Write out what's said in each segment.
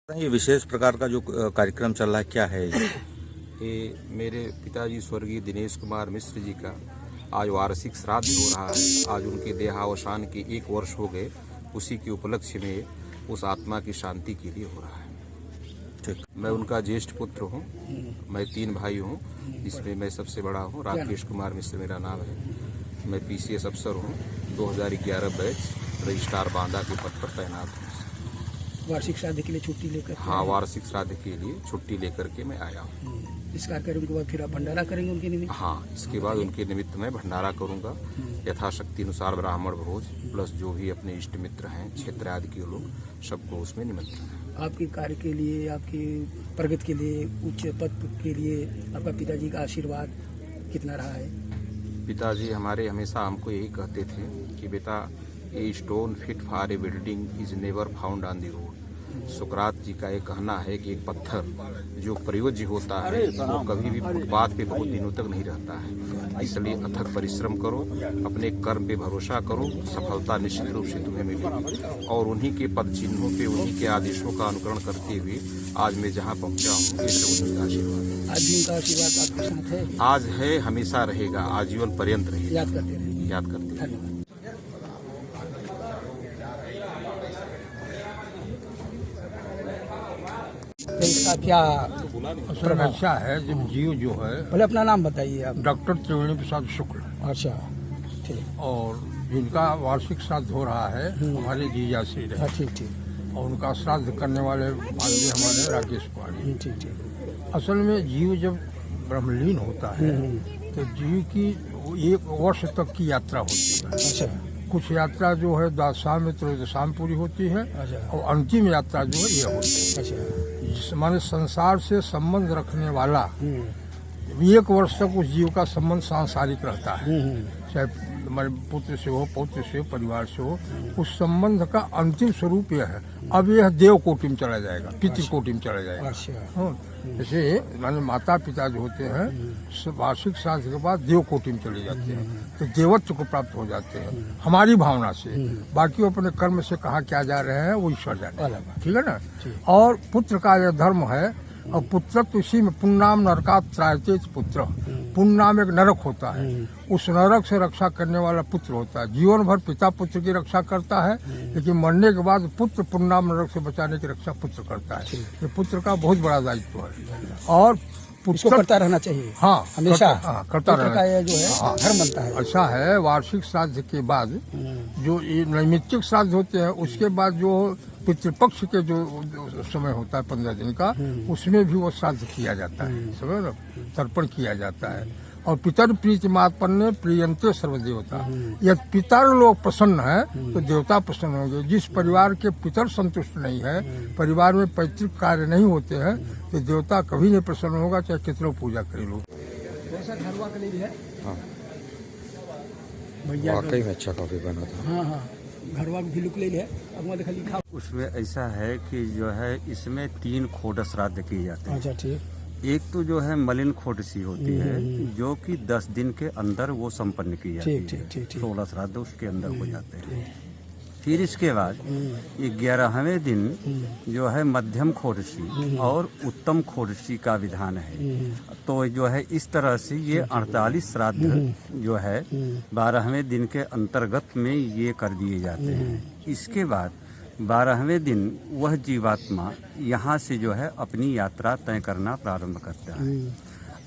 ये विशेष प्रकार का जो कार्यक्रम चल रहा है, क्या है ये? ये मेरे पिताजी स्वर्गीय दिनेश कुमार मिश्र जी का आज वार्षिक श्राद्ध हो रहा है। आज उनके देहावसान के 1 वर्ष हो गए। उसी के उपलक्ष्य में उस आत्मा की शांति के लिए हो रहा है। ठीक। मैं उनका ज्येष्ठ पुत्र हूँ। मैं 3 भाई हूँ, जिसमें मैं सबसे बड़ा हूँ। राकेश कुमार मिश्र मेरा नाम है। मैं PCS अफसर हूँ। 2011 बैच रजिस्ट्रार बांदा के पद पर तैनात हूँ। वार्षिक श्राद्ध के लिए छुट्टी लेकर? हाँ, वार्षिक श्राद्ध के लिए छुट्टी लेकर के मैं आया हूँ। इस कार्यक्रम के बाद फिर आप भंडारा करेंगे उनके निमित्त? हाँ, इसके बाद उनके निमित्त मैं भंडारा करूंगा। यथाशक्ति अनुसार ब्राह्मण भोज प्लस जो भी अपने इष्ट मित्र हैं, क्षेत्र आदि के लोग, सबको उसमें निमंत्रण है। आपके कार्य के लिए, आपकी प्रगति के लिए, उच्च पद के लिए आपका पिताजी का आशीर्वाद कितना रहा है? पिताजी हमारे हमेशा हमको यही कहते थे कि बेटा, a stone fit for a building is never found on the road. सुकरात जी का ये कहना है कि एक पत्थर जो प्रयोज्य होता है वो कभी भी फुटपाथ पे बहुत दिनों तक नहीं रहता है। इसलिए अथक परिश्रम करो, अपने कर्म पे भरोसा करो, सफलता निश्चित रूप से तुम्हें मिलेगी। और उन्हीं के पद चिन्हों पे, उन्हीं के आदेशों का अनुकरण करते हुए आज मैं जहाँ पहुँचा हूँ, ये सब उन्हीं का आशीर्वाद है। आज भी उनका आशीर्वाद आपके साथ है? आज है, हमेशा रहेगा, आजीवन पर्यंत रहेगा। याद करते रहेंगे। याद करते रहेंगे। धन्यवाद। तो इसका क्या असल में ऐसा है, जब जीव जो है, पहले अपना नाम बताइए आप। डॉक्टर त्रिवेणी प्रसाद शुक्ल, अच्छा, ठीक। और जिनका वार्षिक श्राद्ध हो रहा है हमारे जीजा श्री हाँ, रहे, ठीक ठीक। और उनका श्राद्ध करने वाले माननीय हमारे राकेश कुमार जी। ठीक ठीक। असल में जीव जब ब्रह्मलीन होता है तो जीव की 1 वर्ष तक की यात्रा होती है। अच्छा कुछ यात्रा जो है द्वादशा में त्रयोदशा में पूरी होती है, अच्छा और अंतिम यात्रा जो है ये होती है। अच्छा। जिस माने संसार से संबंध रखने वाला 1 वर्ष तक उस जीव का संबंध सांसारिक रहता है, चाहे हमारे पुत्र से हो, पौत्र से हो, परिवार से हो। उस संबंध का अंतिम स्वरूप यह है। अब यह देव कोटि में चला जाएगा, पितृ कोटि में चला जाएगा। अच्छा। जैसे माने माता पिता जो होते हैं वार्षिक श्राद्ध के बाद देव कोटि में चले जाते हैं, तो देवत्व को प्राप्त हो जाते हैं हमारी भावना से। बाकी अपने कर्म से कहाँ क्या जा रहे हैं वो ईश्वर जाने हैं, ठीक है ना। और पुत्र का यह धर्म है, और पुत्र तो इसी में पुण्यनाम नरकात् त्रायते पुत्र। पुण्यनाम एक नरक होता है, उस नरक से रक्षा करने वाला पुत्र होता है। जीवन भर पिता पुत्र की रक्षा करता है, लेकिन मरने के बाद पुत्र पुण्यनाम नरक से बचाने की रक्षा पुत्र करता है। ये पुत्र का बहुत बड़ा दायित्व है, और इसको करता रहना चाहिए। हाँ, हमेशा करता रहना का ये जो है धर्म बनता है। ऐसा है, वार्षिक श्राद्ध के बाद जो ये नैमित्तिक श्राद्ध होते हैं, उसके बाद जो पितृपक्ष के जो समय होता है 15 दिन का, उसमें भी वो श्राद्ध किया जाता है, समझ लो, तर्पण किया जाता है। और पितर प्रीतिमात्मन्य प्रियंते सर्वदेवता। यदि पितर लोग प्रसन्न है तो देवता प्रसन्न होंगे। जिस परिवार के पितर संतुष्ट नहीं है, परिवार में पैतृक कार्य नहीं होते हैं, तो देवता कभी नहीं प्रसन्न होगा, चाहे कितना पूजा करे लोग। घरवा के लिए है। हाँ, भैया वाकई में अच्छा कॉफी बना था। हाँ हाँ, घरवा भी लुक ले है। अब मैं देखा लिखा। उसमें ऐसा है कि जो है इसमें 3 खोट श्राद्ध किए जाते हैं। अच्छा, ठीक। एक तो जो है मलिन खोट सी होती है, जो कि 10 दिन के अंदर वो संपन्न की जाती ठीक, है। ठीक, ठीक। 16 श्राद्ध उसके अंदर हो जाते हैं। फिर इसके बाद 11वें दिन जो है मध्यम खोटसी और उत्तम खोटसी का विधान है। तो जो है इस तरह से ये 48 श्राद्ध जो है 12वें दिन के अंतर्गत में ये कर दिए जाते हैं। इसके बाद 12वें दिन वह जीवात्मा यहाँ से जो है अपनी यात्रा तय करना प्रारंभ करता है,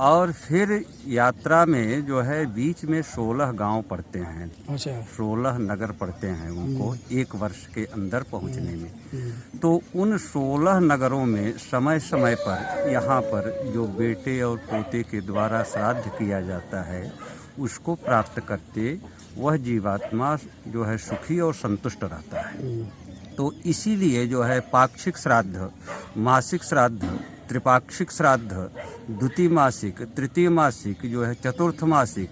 और फिर यात्रा में जो है बीच में 16 गांव पड़ते हैं। अच्छा। 16 नगर पड़ते हैं उनको 1 वर्ष के अंदर पहुंचने में। तो उन 16 नगरों में समय समय पर यहाँ पर जो बेटे और पोते के द्वारा श्राद्ध किया जाता है, उसको प्राप्त करते वह जीवात्मा जो है सुखी और संतुष्ट रहता है। तो इसीलिए जो है पाक्षिक श्राद्ध, मासिक श्राद्ध, त्रिपाक्षिक श्राद्ध, द्वितीय मासिक, तृतीय मासिक, जो है चतुर्थ मासिक,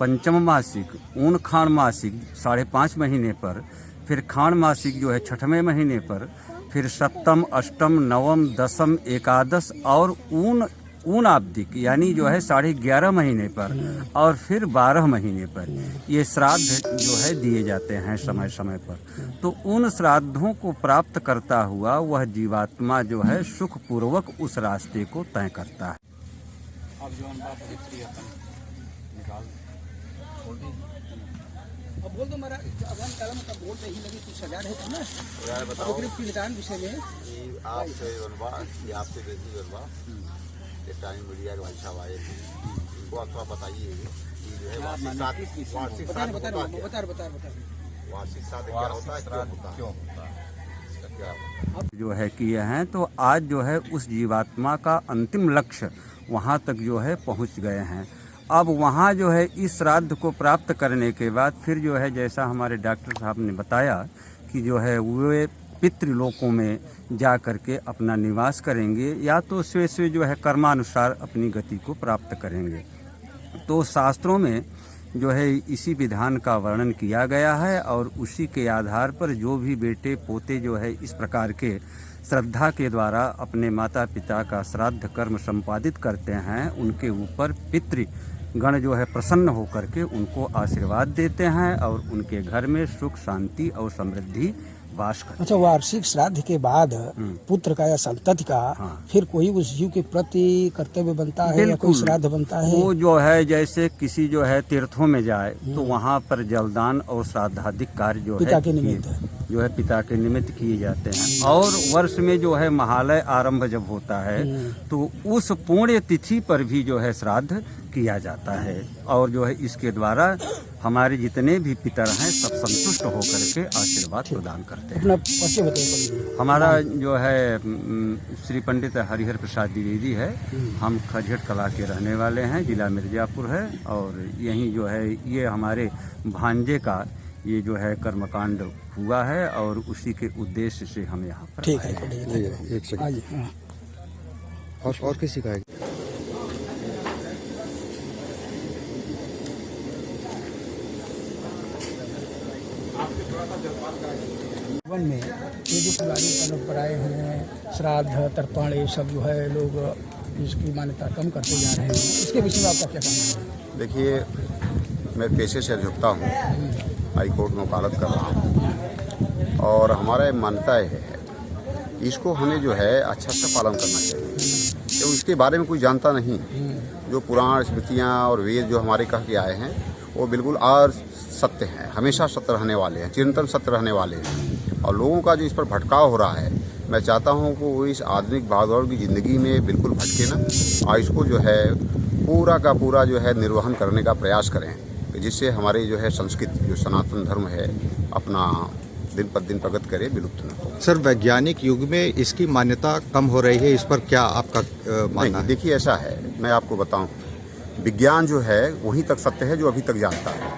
पंचम मासिक, ऊन खाण मासिक 5.5 महीने पर, फिर खाण मासिक जो है 6वें महीने पर, फिर 7म, 8म, 9म, 10म, एकादश और ऊन ऊनाब्दिक यानी जो है 11.5 महीने पर और फिर 12 महीने पर ये श्राद्ध जो है दिए जाते हैं समय समय पर। तो उन श्राद्धों को प्राप्त करता हुआ वह जीवात्मा जो है सुखपूर्वक उस रास्ते को तय करता है। अब बोल दो महाराज, अगन कालम का बोल रही लगी कुछ सजा रहे थे ना, यार बताओ पिंडदान विषय में कि आपसे आपसे बेटी बनवा ये टाइम मीडिया के भाई साहब आए थे, इनको आप थोड़ा बताइए कि जो है वार्षिक श्राद्ध बता वार्षिक श्राद्ध क्या होता है, क्यों होता है, इसका क्या जो है किए हैं। तो आज जो है उस जीवात्मा का अंतिम लक्ष्य वहाँ तक जो है पहुँच गए हैं। अब वहाँ जो है इस श्राद्ध को प्राप्त करने के बाद फिर जो है जैसा हमारे डॉक्टर साहब ने बताया कि जो है वे पितृलोकों में जा कर के अपना निवास करेंगे या तो स्वे जो है कर्मानुसार अपनी गति को प्राप्त करेंगे। तो शास्त्रों में जो है इसी विधान का वर्णन किया गया है और उसी के आधार पर जो भी बेटे पोते जो है इस प्रकार के श्रद्धा के द्वारा अपने माता पिता का श्राद्ध कर्म संपादित करते हैं, उनके ऊपर पितृगण जो है प्रसन्न होकर के उनको आशीर्वाद देते हैं और उनके घर में सुख शांति और समृद्धि वास करते हैं। अच्छा, वार्षिक श्राद्ध के बाद पुत्र का या संतति का फिर कोई उस जीव के प्रति कर्तव्य बनता है या कोई श्राद्ध बनता है? वो जो है जैसे किसी जो है तीर्थों में जाए तो वहाँ पर जलदान और श्राद्धादिक कार्य जो पिता है के निमित्त जो है पिता के निमित्त किए जाते हैं। और वर्ष में जो है महालय आरंभ जब होता है तो उस पुण्य तिथि पर भी जो है श्राद्ध किया जाता है और जो है इसके द्वारा हमारे जितने भी पितर हैं सब संतुष्ट होकर के आशीर्वाद प्रदान करते हैं। अपना परिचय बताइए। हमारा जो है श्री पंडित हरिहर प्रसाद द्विवेदी है। हम खजट कला के रहने वाले हैं, जिला मिर्जापुर है और यहीं जो है ये हमारे भांजे का ये जो है कर्मकांड हुआ है और उसी के उद्देश्य से हम यहाँ पर ठीक है, एक सेकंड आइए। हाँ। और किसी का है? जीवन में ये जो पुरानी परंपराएं हैं, श्राद्ध तर्पण, ये सब जो है लोग इसकी मान्यता कम करते जा रहे हैं, इसके विषय में आपका क्या कहना है? देखिए, मैं पेशे से अधिवक्ता हूँ, हाई कोर्ट में वकालत कर रहा हूँ और हमारा मान्यता है इसको हमें जो है अच्छा से पालन करना चाहिए। तो इसके बारे में कोई जानता नहीं। जो पुराण स्मृतियाँ और वेद जो हमारे कह के आए हैं वो बिल्कुल सत्य हैं, हमेशा सत्य रहने वाले हैं, चिरंतन सत्य रहने वाले हैं। और लोगों का जो इस पर भटकाव हो रहा है, मैं चाहता हूँ कि वो इस आधुनिक भागदौड़ की ज़िंदगी में बिल्कुल भटके ना और इसको जो है पूरा का पूरा जो है निर्वहन करने का प्रयास करें, जिससे हमारे जो है संस्कृति जो सनातन धर्म है अपना दिन पर दिन प्रगति करे, विलुप्त न हो। सर, वैज्ञानिक युग में इसकी मान्यता कम हो रही है, इस पर क्या आपका मानना है? देखिए, ऐसा है, मैं आपको बताऊं, विज्ञान जो है वहीं तक सत्य है जो अभी तक जानता है,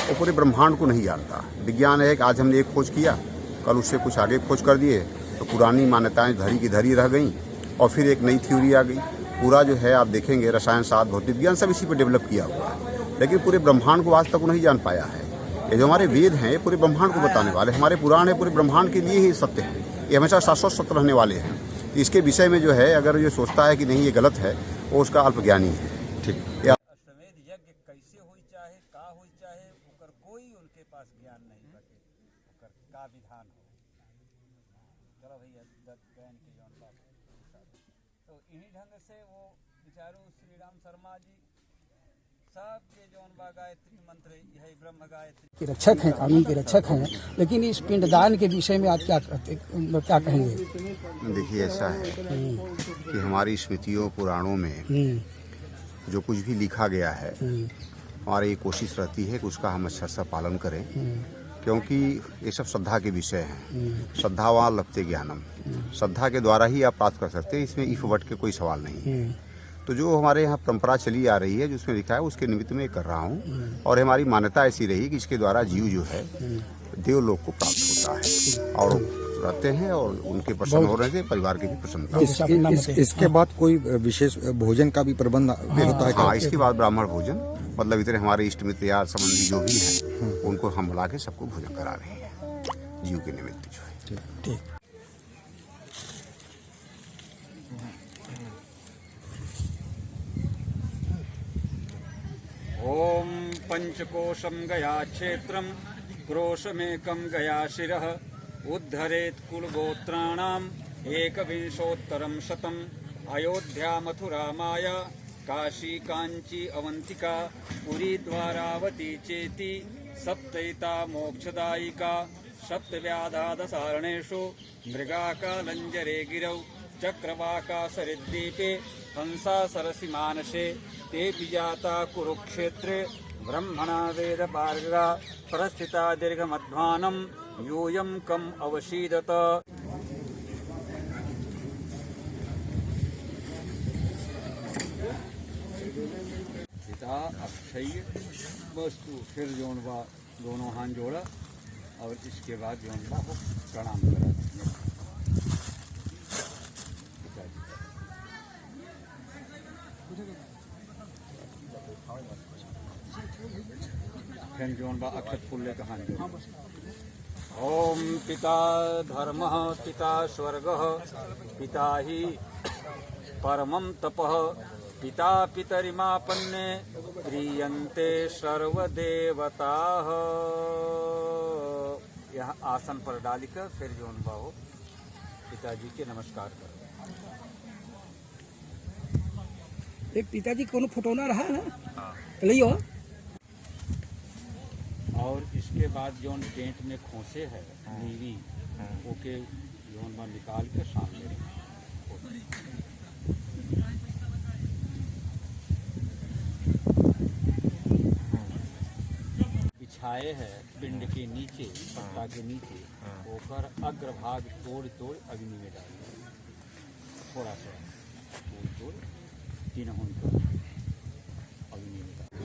वो पूरे ब्रह्मांड को नहीं जानता। विज्ञान है कि आज हमने एक खोज किया, कल उससे कुछ आगे खोज कर दिए तो पुरानी मान्यताएं धरी की धरी रह गई और फिर एक नई थ्योरी आ गई। पूरा जो है आप देखेंगे रसायन शास्त्र, भौतिक विज्ञान सब इसी पर डेवलप किया हुआ है, लेकिन पूरे ब्रह्मांड को आज तक वो नहीं जान पाया है। ये जो हमारे वेद हैं ये पूरे ब्रह्मांड को बताने वाले, हमारे पुराण है पूरे ब्रह्मांड के लिए ही सत्य है, ये हमेशा शाश्वत सत्य रहने वाले हैं। इसके विषय में जो है अगर ये सोचता है कि नहीं ये गलत है, वो उसका अल्पज्ञानी है। ठीक, यज्ञ कैसे होई चाहे का होई चाहे ओकर कोई उनके पास ज्ञान नहीं बटे, ओकर का विधान हो। चलो भैया ज्ञान के जौन बात तो इन्हीं ढंग से वो विचारू श्री राम शर्मा जी सब के जौन बा गायत्री मंत्र यही ब्रह्म गायत्री के रक्षक हैं, कानून के रक्षक हैं, लेकिन इस पिंडदान के विषय में आप क्या कहेंगे? देखिए, ऐसा है कि हमारी स्मृतियों पुराणों में जो कुछ भी लिखा गया है, हमारी ये कोशिश रहती है कि उसका हम अच्छा सा पालन करें, क्योंकि ये सब श्रद्धा के विषय हैं। श्रद्धावान लभते ज्ञानम, श्रद्धा के द्वारा ही आप प्राप्त कर सकते हैं, इसमें इफ वट के कोई सवाल नहीं है। तो जो हमारे यहाँ परंपरा चली आ रही है जिसमें लिखा है उसके निमित्त में कर रहा हूँ और हमारी मान्यता ऐसी रही कि इसके द्वारा जीव जो है देवलोक को प्राप्त होता है और रहते हैं और उनके प्रसन्न हो रहे थे, परिवार की भी प्रसन्नता। इसके बाद कोई विशेष भोजन का भी प्रबंध होता है? हाँ, इसके बाद ब्राह्मण भोजन, मतलब इतने हमारे इष्ट मित्र यार संबंधी जो भी हैं उनको हम बुला के सबको भोजन करा रहे हैं जीव के निमित्त जो है। ठीक। ओम पंचकोशम गया क्षेत्रम क्रोशमेकम गया शिरः उद्धरेत कुलगोत्राणाम एकविंशोत्तरम शतम अयोध्या मथुरा माया काशी कांची अवंतिका पुरी द्वारावती चेति सप्तैता मोक्षदायिका सप्तव्याधादसारणेषु मृगाकालञ्जरे गिरौ चक्रवाकासरिद्वीपे हंसा सरसि मानसे तेऽपि जाता कुरुक्षेत्रे ब्रह्मणा वेदपार्गा प्रस्थिता दीर्घमध्वानं यूयं कम् अवशीदत। पिता अक्षय वस्तु फिर जोन बा दोनों हाथ जोड़ा और इसके बाद जोन बा हो प्रणाम करा फिर जोन बा अक्षत फुल्ले का हाथ जोड़ा। ओम पिता धर्मः पिता स्वर्गः पिता ही परमं तपः पिता पितरिमापन्ने प्रियन्ते सर्वदेवताः। यह आसन पर डालकर फिर जोन बाहो पिताजी के नमस्कार करो। एक पिताजी कोनो फोटो ना रहा ना लियो। और इसके बाद जोन पेंट में खोसे है नीवी ओके जोन बा निकाल के सामने बिछाए है पिंड के नीचे पत्ता के नीचे होकर अग्रभाग तोड़ तोड़ अग्नि में डाल थोड़ा सा तोड़ तोड़ तीन अग्नि में डाल।